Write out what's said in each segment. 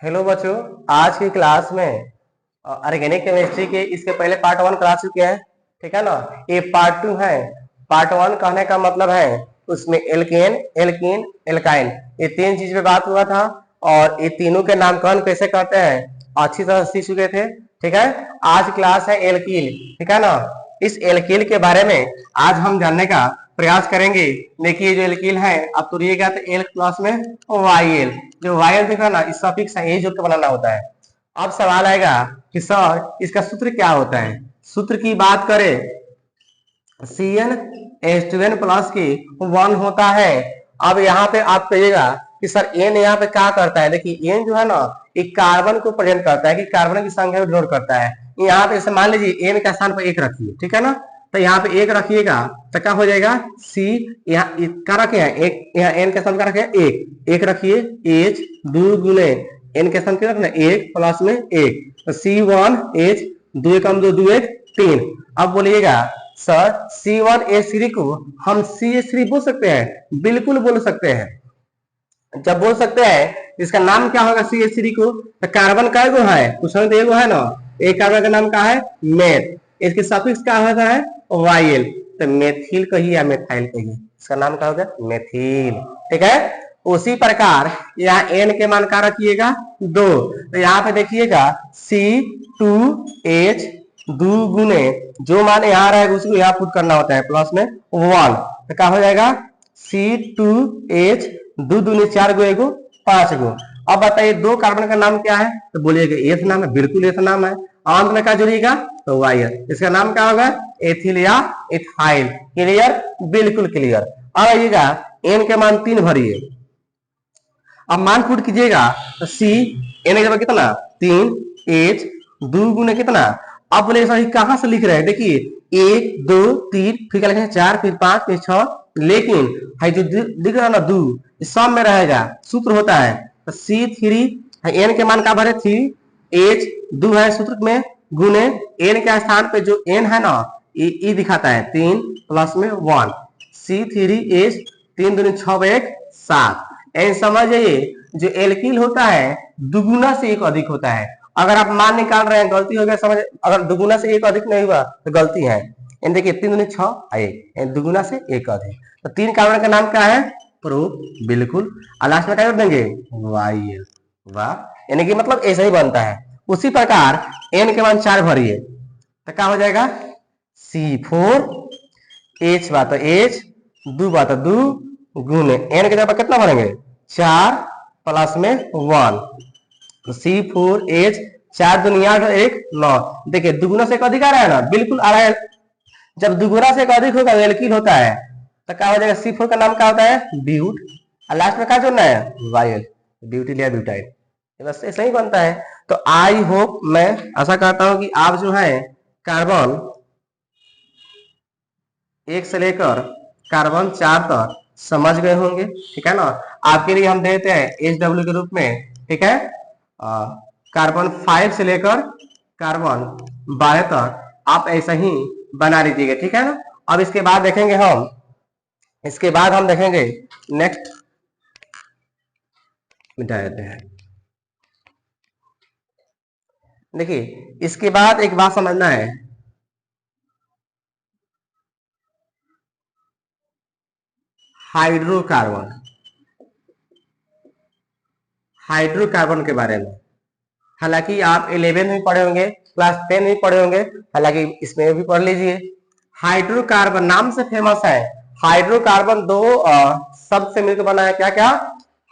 Hello बच्चों। आज की क्लास में ऑर्गेनिक केमिस्ट्री के इसके पहले पार्ट वन करा चुके हैं। ठीक है ना। ये पार्ट टू है। पार्ट वन कहने का मतलब है उसमें एल्केन, एल्कीन, एल्काइन, ये तीन चीज पे बात हुआ था और ये तीनों के नामकरण कैसे करते हैं अच्छी तरह सीख चुके थे। ठीक है। आज क्लास है एल्कीन। ठीक है ना। इस एल्कीन के बारे में आज हम जानने का प्रयास करेंगे। देखिए जो एल्कीन है अब तो ये क्या था, एल प्लस में वाई एल, जो वाई एल दिख रहा है ना, इस सफिक्स है, यही जोड़ के बनाना होता है। अब सवाल आएगा कि सर इसका सूत्र क्या होता है। सूत्र की बात करें, CnH2n प्लस की 1 होता है। अब यहाँ पे आप कहिएगा कि सर एन यहाँ पे क्या करता है। देखिए एन जो है ना, एक कार्बन को प्रेजेंट करता है कि कार्बन की संख्या को डिनोट करता है। यहाँ पे मान लीजिए एन के स्थान पर एक रखिए, ठीक है ना। तो यहाँ पे एक रखिएगा तो क्या हो जाएगा, सी यहाँ क्या रखे हैं एक, यहाँ एन के स्थान का रखे एक, एक रखिए, एच दो गुने एन के स्थान क्या रखना एक प्लस में एक, तो C1H, दो एकम दो, दो एक तीन। अब बोलिएगा सर C1H3 को हम CH3 बोल सकते हैं? बिल्कुल बोल सकते हैं। जब बोल सकते हैं इसका नाम क्या होगा CH3 को, तो कार्बन का एगो है, कुछ तो एगो है ना, एक कार्बन का नाम क्या है मेथ, इसके सफिक्स क्या होता है वाइल, तो मेथिल कहिए या मेथाइल कहिए, इसका नाम क्या होगा मेथिल। ठीक है। उसी प्रकार यहाँ एन के मान क्या रखिएगा दो, तो यहाँ पे देखिएगा C2H दो गुने जो मान यहाँ रहेगा उसको यहाँ पुट करना होता है प्लस में 1, तो क्या हो जाएगा C2H दो दूनी चार गो एगो पांच गो। अब बताइए दो कार्बन का नाम क्या है, तो बोलिएगा एथ नाम है, बिल्कुल एथ नाम है। अंत में क्या जुड़ेगा तो वायर, इसका नाम क्या होगा एथिल या एथाइल। क्लियर, बिल्कुल क्लियर। अब आइएगा एन के मान 3 भरिए, अब मान पुट कीजिएगा तो सी एन जगह कितना 3, एच दो गुने कितना। अब बोले सर कहां से लिख रहे हैं, देखिए 1 2 3 फिर क्या लिखेंगे 4 फिर 5 फिर 6, लेकिन है जो दिख रहा है ना दो, सब में रहेगा, सूत्र होता है तो C3 एन के मान का भरे 3, एच दो है सूत्र में गुने एन के स्थान पे जो एन है ना ये दिखाता है 3 प्लस में 1, C3H 3 दूनी 6 1 7। समझ जाइए जो एल्किल होता है दुगुना से एक अधिक होता है। अगर आप मान निकाल रहे हैं गलती हो गया समझ, अगर दुगुना से एक अधिक नहीं हुआ तो गलती है। देखिए 3 दूनी 6 एक, दुगुना से एक अधिक, तो तीन कार्बन का नाम क्या है प्रूफ, बिल्कुल। और लास्ट में क्या कर देंगे वाई, वाह, यानी कि मतलब ऐसा ही बनता है। उसी प्रकार एन के मान 4 भरिए तो क्या हो जाएगा C4H बात H दो बात दो गुने एन के जगह कितना भरेंगे 4 प्लस में 1, C4H 4 दुनिया 1 9। देखिए दुगुना से एक अधिक आ रहा है ना, बिल्कुल आ रहा है। जब दुगुना से एक अधिक होगा एल्किल होता है तो क्या हो जाएगा C4 का नाम क्या होता है ब्यूट, और लास्ट में क्या जोड़ना है वाइल, ब्यूटिल या ब्यूटाइल, बस ऐसा ही बनता है। तो आई होप, मैं आशा करता हूं कि आप जो है कार्बन 1 से लेकर कार्बन 4 तक समझ गए होंगे। ठीक है ना। आपके लिए हम देते हैं HW के रूप में, ठीक है, कार्बन 5 से लेकर कार्बन 12 तक आप ऐसा ही बना लीजिएगा। ठीक है ना। अब इसके बाद देखेंगे हम, इसके बाद हम देखेंगे नेक्स्ट, मिटा देते हैं। देखिए इसके बाद एक बात समझना है, हाइड्रोकार्बन, हाइड्रोकार्बन के बारे में हालांकि आप 11 में पढ़े होंगे, क्लास 10 में पढ़े होंगे, हालांकि इसमें भी पढ़ लीजिए। हाइड्रोकार्बन नाम से फेमस है। हाइड्रोकार्बन दो शब्द से मिलकर बना है, क्या क्या,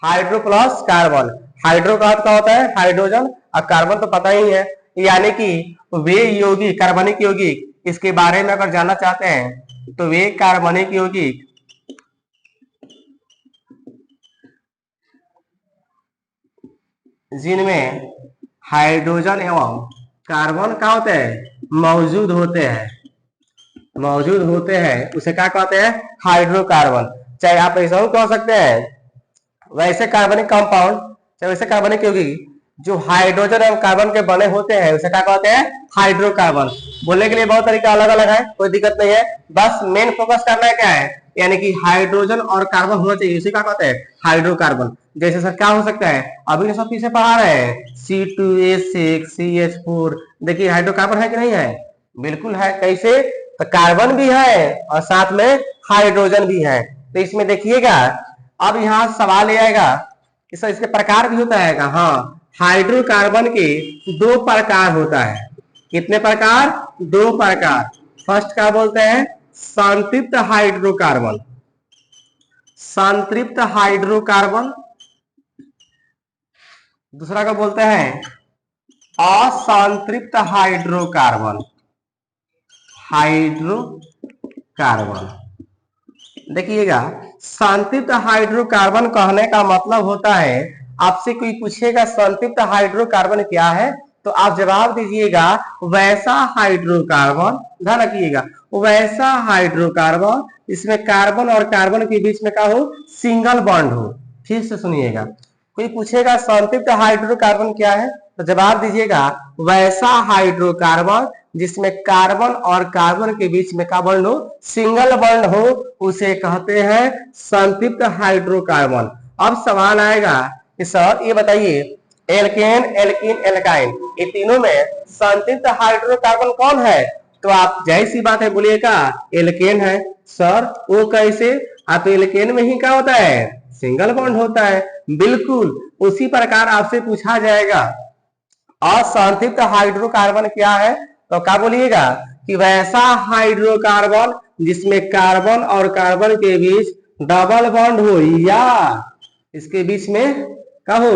हाइड्रो प्लस कार्बन। हाइड्रो का अर्थ क्या होता है हाइड्रोजन, और कार्बन तो पता ही है, यानी कि वे यौगिक, कार्बनिक यौगिक, इसके बारे में अगर जानना चाहते हैं तो वे कार्बनिक यौगिक जिनमें हाइड्रोजन एवं कार्बन क्या होते हैं मौजूद होते हैं, मौजूद होते हैं, उसे क्या कहते हैं हाइड्रोकार्बन। चाहे आप ऐसा कह सकते हैं वैसे कार्बनिक कंपाउंड, चाहे वैसे कार्बनिक यौगिक जो हाइड्रोजन एवं कार्बन के बने होते हैं उसे क्या कहते हैं हाइड्रोकार्बन। बोलने के लिए बहुत तरीका अलग अलग है, कोई दिक्कत नहीं है, बस मेन फोकस करना है क्या है यानी कि हाइड्रोजन और कार्बन होना चाहिए, इसे क्या कहते हैं हाइड्रोकार्बन। जैसे सर क्या हो सकता है, अभी तो सब पीछे पढ़ा रहे हैं C2H6 CH4, देखिए हाइड्रोकार्बन है कि नहीं है, बिल्कुल है। कैसे, तो कार्बन भी है और साथ में हाइड्रोजन भी है। तो इसमें देखिएगा अब यहाँ सवाल ये आएगा कि सर इसके प्रकार भी होता है, हाँ हाइड्रोकार्बन के दो प्रकार होता है। कितने प्रकार, दो प्रकार। फर्स्ट क्या बोलते हैं, संतृप्त हाइड्रोकार्बन, संतृप्त हाइड्रोकार्बन। दूसरा क्या बोलते हैं, असंतृप्त हाइड्रोकार्बन, हाइड्रोकार्बन। देखिएगा संतृप्त हाइड्रोकार्बन कहने का मतलब होता है, आपसे कोई पूछेगा संतृप्त हाइड्रोकार्बन क्या है, तो आप जवाब दीजिएगा वैसा हाइड्रोकार्बन, ध्यान रखिएगा वैसा हाइड्रोकार्बन इसमें कार्बन और कार्बन के बीच में क्या हो, सिंगल बॉन्ड हो। फिर से सुनिएगा, कोई पूछेगा संतृप्त हाइड्रोकार्बन क्या है, तो जवाब दीजिएगा वैसा हाइड्रोकार्बन जिसमें कार्बन और कार्बन के बीच में क्या बॉन्ड हो, सिंगल बॉन्ड हो, उसे कहते हैं संतृप्त हाइड्रोकार्बन। अब सवाल आएगा कि सर ये बताइए एल्केन एल्कीन एल्काइन ये तीनों में संतृप्त हाइड्रोकार्बन कौन है, तो आप जाहिर सी बात है बोलिएगा एल्केन है। सर वो कैसे, आप एल्केन में ही क्या होता है, सिंगल बॉन्ड होता है। बिल्कुल उसी प्रकार आपसे पूछा जाएगा असंतृप्त हाइड्रोकार्बन क्या है, तो क्या बोलिएगा कि वैसा हाइड्रोकार्बन जिसमें कार्बन और कार्बन के बीच डबल बॉन्ड हो या इसके बीच में क्या हो,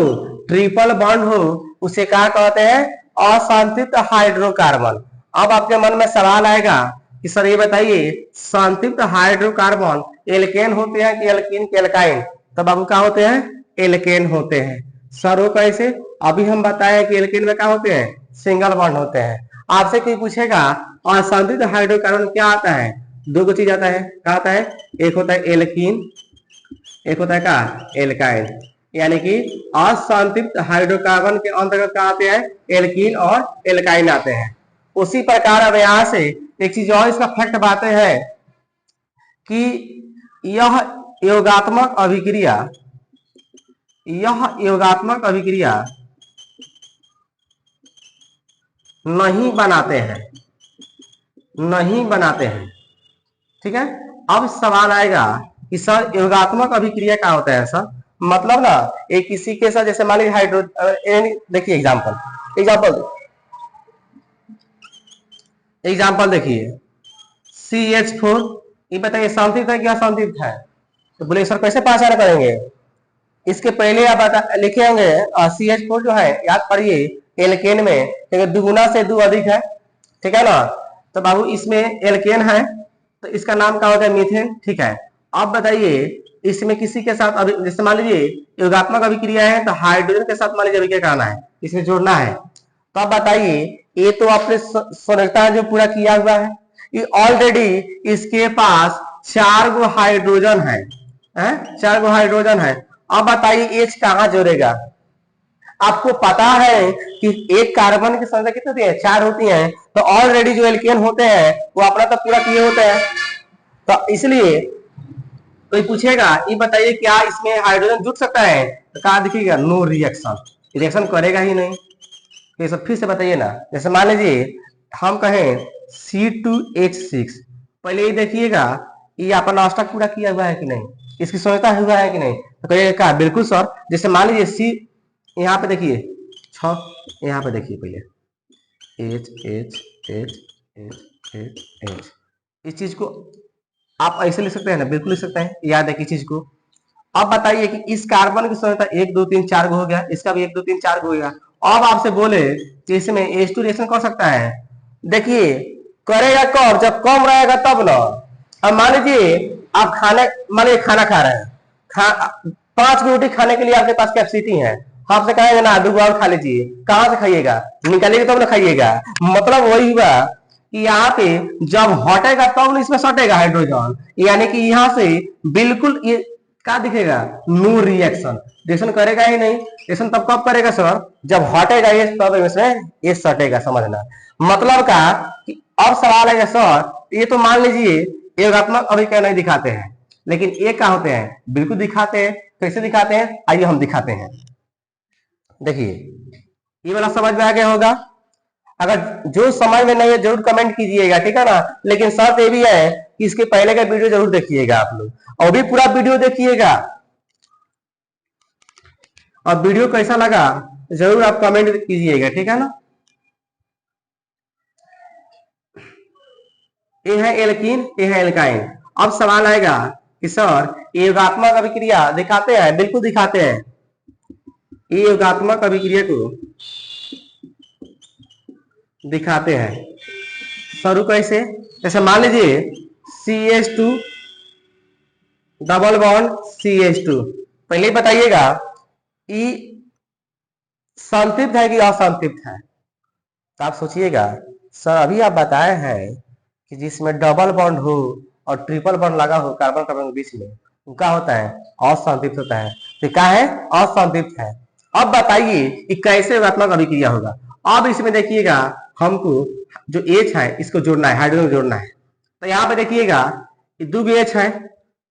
ट्रिपल बॉन्ड हो, उसे क्या कहते हैं, असंतृप्त हाइड्रोकार्बन। अब आपके मन में सवाल आएगा कि सर ये बताइए संतृप्त हाइड्रोकार्बन एल्केन होते हैं कि एल्कीन के एल्काइन, तो बाबू क्या होते हैं, एल्केन होते हैं। सर वो कैसे, अभी हम बताए कि एल्केन में क्या होते हैं, सिंगल बॉन्ड होते हैं। आपसे कोई पूछेगा और संतृप्त हाइड्रोकार्बन क्या आता है, दो चीज आता है, क्या आता है, एक होता है एल्कीन, एक होता है क्या, एल्काइन। यानी कि असंतृप्त हाइड्रोकार्बन के अंतर्गत क्या आते हैं, एल्कीन और एल्काइन आते हैं। उसी प्रकार अब यहां से एक चीज और इसका फैक्ट बातें है कि यह योगात्मक अभिक्रिया, यह योगात्मक अभिक्रिया नहीं बनाते हैं, नहीं बनाते हैं, ठीक है। अब सवाल आएगा कि सर योगात्मक अभिक्रिया क्या होता है सर, मतलब ना एक किसी के साथ जैसे मान लीजिए हाइड्रो, देखिए एग्जांपल एग्जांपल एग्जांपल देखिए CH4, ये बताइए संतृप्त है क्या असंतृप्त है, तो बोले सर कैसे पहचान करेंगे, इसके पहले आप लिखे होंगे CH4 जो है याद पढ़िए एल्केन में दुगुना से दो अधिक है, ठीक है ना, तो बाबू इसमें एल्केन है तो इसका नाम क्या होता है, मीथेन, ठीक है। अब बताइए इसमें किसी के साथ जैसे मान लीजिए योगात्मक अभिक्रिया है तो हाइड्रोजन के साथ मान लीजिए अभिक्रिया कराना है, इसमें जोड़ना है, तो अब बताइए ये तो आपने संरचना जो पूरा किया हुआ है, ये ऑलरेडी इसके पास 4 गो हाइड्रोजन है, 4 गो हाइड्रोजन है। अब बताइए H कहाँ जोड़ेगा, आपको पता है कि एक कार्बन की संख्या कितनी होती है, 4 होती है, तो ऑलरेडी जो एल्केन होते हैं वो अपना तो पूरा किए होते हैं, तो इसलिए कोई पूछेगा ये बताइए क्या इसमें हाइड्रोजन जुड़ सकता है, तो कहा दिखेगा नो रिएक्शन, रिएक्शन करेगा ही नहीं। तो ये सब फिर से बताइए ना, जैसे मान लीजिए हम कहें C2H6, पहले ये देखिएगा ये अपना अष्टक पूरा किया हुआ है कि नहीं, इसकी संरचना हुआ है कि नहीं, तो कहिएगा बिल्कुल सर। जैसे मान लीजिए सी, यहाँ पे देखिए 6, यहाँ पे देखिए पहले H H H H H H, इस चीज को आप ऐसे लिख सकते हैं ना, बिल्कुल लिख सकते हैं, याद है कि चीज को। अब बताइए कि इस कार्बन की संरचना 1 2 3 4 हो गया, इसका भी 1 2 3 4 हो गया। अब आपसे बोले कि इसमें H2 रिएक्शन कर सकता है, देखिए करेगा कब, जब कम रहेगा तब ना। अब मान लीजिए आप मान लीजिए खाना खा रहे हैं, 5 रोटी खाने के लिए आपके पास कैपेसिटी है, आपसे कहेंगे ना 2 और खा लीजिए, कहां से खाइएगा, निकालिएगा तब ना खाइएगा। मतलब वही हुआ कि यहाँ पे जब हटेगा तब इसमें सटेगा हाइड्रोजन, यानी कि यहाँ से बिल्कुल ये क्या दिखेगा, नो रिएक्शन, रिएक्शन करेगा ही नहीं। रिएक्शन तब कब करेगा सर, जब हटेगा ये तब इसमें ये सटेगा, समझना मतलब का कि अब सवाल है सर ये तो मान लीजिए योगात्मक अभिक्रिया नहीं दिखाते हैं, लेकिन ये क्या होते हैं, बिल्कुल दिखाते हैं। कैसे दिखाते हैं, आइए हम दिखाते हैं। देखिए ये वाला समझ में आ गया होगा। अगर जो समझ में नहीं है जरूर कमेंट कीजिएगा, ठीक है ना। लेकिन शर्त ये भी है कि इसके पहले का वीडियो जरूर देखिएगा आप लोग, और भी पूरा वीडियो देखिएगा। और वीडियो कैसा लगा जरूर आप कमेंट कीजिएगा, ठीक है ना। ये है एल्कीन, ये है एल्काइन। अब सवाल आएगा कि सर ये योगात्मक अभिक्रिया दिखाते हैं, बिल्कुल दिखाते हैं। ये योगात्मक अभिक्रिया को दिखाते हैं। शुरू कैसे, जैसे मान लीजिए CH2 डबल बॉन्ड CH2, पहले बताइएगा ये संतृप्त है कि असंतृप्त है। तो आप सोचिएगा सर अभी आप बताए हैं कि जिसमें डबल बॉन्ड हो और ट्रिपल बॉन्ड लगा हो कार्बन कार्बन के बीच में, वो क्या होता है, असंतृप्त होता है। तो क्या है, असंतृप्त है। अब बताइए कि कैसे योगात्मक अभिक्रिया होगा। अब इसमें देखिएगा हमको जो H है इसको जोड़ना है, हाइड्रोजन जोड़ना है। तो यहाँ पे देखिएगा दो H है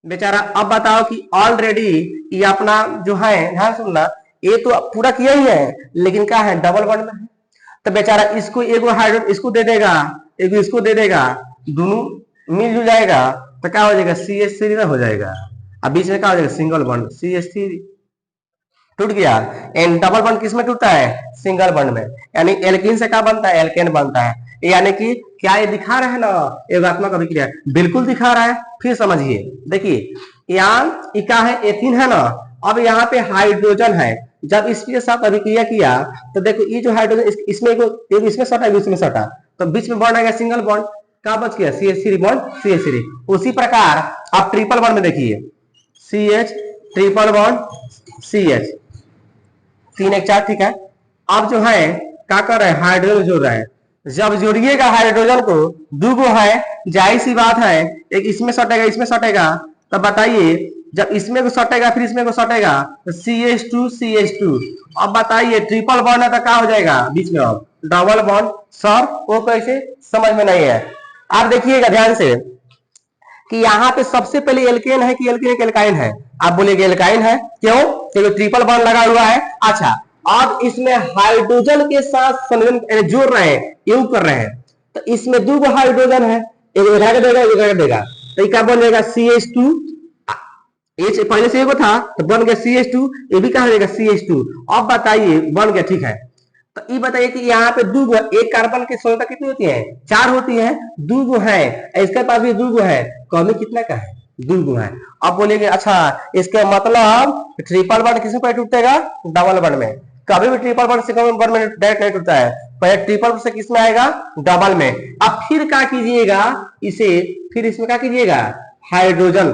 बेचारा। अब बताओ कि ऑलरेडी ये अपना जो है, ध्यान सुनना, ये तो पूरा किया ही है लेकिन क्या है, डबल बॉन्ड में है। तो बेचारा इसको एगो हाइड्रोजन इसको दे देगा, एगो इसको दे देगा, दोनों मिलजुल जाएगा तो क्या हो जाएगा, CH3 ना हो जाएगा। अब बीच में क्या हो जाएगा, सिंगल बॉन्ड CH3 टूट गया। एंड डबल बॉन्ड किस में टूटता है, सिंगल बॉन्ड में। यानी एल्कीन से क्या बनता है, एल्केन बनता है। यानी कि क्या ये दिखा रहा है ना योगात्मक अभिक्रिया, बिल्कुल दिखा रहा है। फिर समझिए, देखिए यहाँ क्या है, एथीन है ना। अब यहाँ पे हाइड्रोजन है, जब इसके साथ अभिक्रिया किया तो देखो ये जो हाइड्रोजन इसमें इसमें सटा, इसमें सटा, तो बीच में बॉन्ड आएगा सिंगल बॉन्ड, क्या बच गया, CH3 बॉन्ड CH3। उसी प्रकार आप ट्रिपल बॉन्ड में देखिए, CH ट्रिपल बॉन्ड CH 3 1 4, ठीक है। अब जो है क्या कर रहे हैं, हाइड्रोजन जोड़ रहे हैं। जब जोड़िएगा हाइड्रोजन को, दो गो है, जाहिर सी बात है एक इसमें सटेगा इसमें सटेगा। तब बताइए जब इसमें को सटेगा फिर इसमें को सटेगा तो CH2 CH2। अब बताइए ट्रिपल बॉन्ड है तो क्या हो जाएगा बीच में, अब डबल बॉन्ड। सर वो कैसे, समझ में नहीं है। आप देखिएगा ध्यान से कि यहाँ पे सबसे पहले एल्केन है कि एल्केन एल्काइन है। आप बोलेंगे एल्काइन है, क्यों, क्योंकि ट्रिपल बॉन्ड लगा हुआ है। अच्छा अब इसमें हाइड्रोजन के साथ संयोजन जोड़ रहे हैं, योग कर रहे हैं, तो इसमें दो हाइड्रोजन है, एक उठा के देगा एक उठा के देगा, तो ये क्या बन जाएगा, CH2। H पहले से एगो था तो बन गया CH2, ये भी क्या हो जाएगा CH2। अब बताइए बन गया, ठीक है। तो ये बताइए कि यहाँ पे दो एक कार्बन की संख्या कितनी होती है, 4 होती है, दो गो है, इसके पास भी दो गो है, कमी कितना का है, दो गो है। अब बोलेंगे अच्छा इसके मतलब ट्रिपल बॉन्ड किसमें पर टूटेगा, डबल बॉन्ड में। कभी भी ट्रिपल बॉन्ड सिंगल बॉन्ड में डायरेक्ट नहीं टूटता है, पहले ट्रिपल से किसमें आएगा, डबल में। अब फिर क्या कीजिएगा इसे, फिर इसमें क्या कीजिएगा, हाइड्रोजन,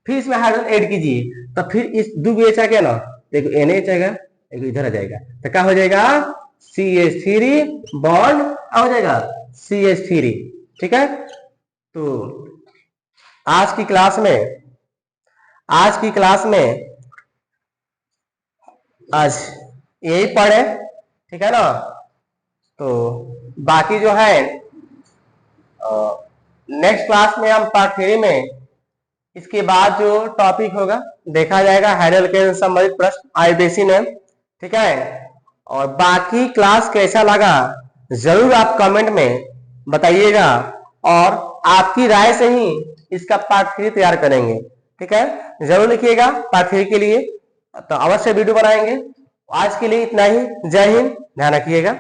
फिर इसमें हाइड्रोजन ऐड कीजिए, तो फिर इस दो H आ गया ना, देखो NH आएगा, एक इधर आ जाएगा, तो क्या हो जाएगा, CH3 बॉन्ड हो जाएगा CH3, ठीक है। तो आज की क्लास में आज यही पढ़े, ठीक है ना। तो बाकी जो है नेक्स्ट क्लास में हम पार्ट 3 में इसके बाद जो टॉपिक होगा देखा जाएगा, हाइड्रोजन के संबंधित प्रश्न आईबीसी ने, ठीक है। और बाकी क्लास कैसा लगा जरूर आप कमेंट में बताइएगा, और आपकी राय से ही इसका पार्ट 3 तैयार करेंगे, ठीक है। जरूर लिखिएगा पार्ट 3 के लिए, तो अवश्य वीडियो बनाएंगे। आज के लिए इतना ही, जय हिंद, ध्यान रखिएगा।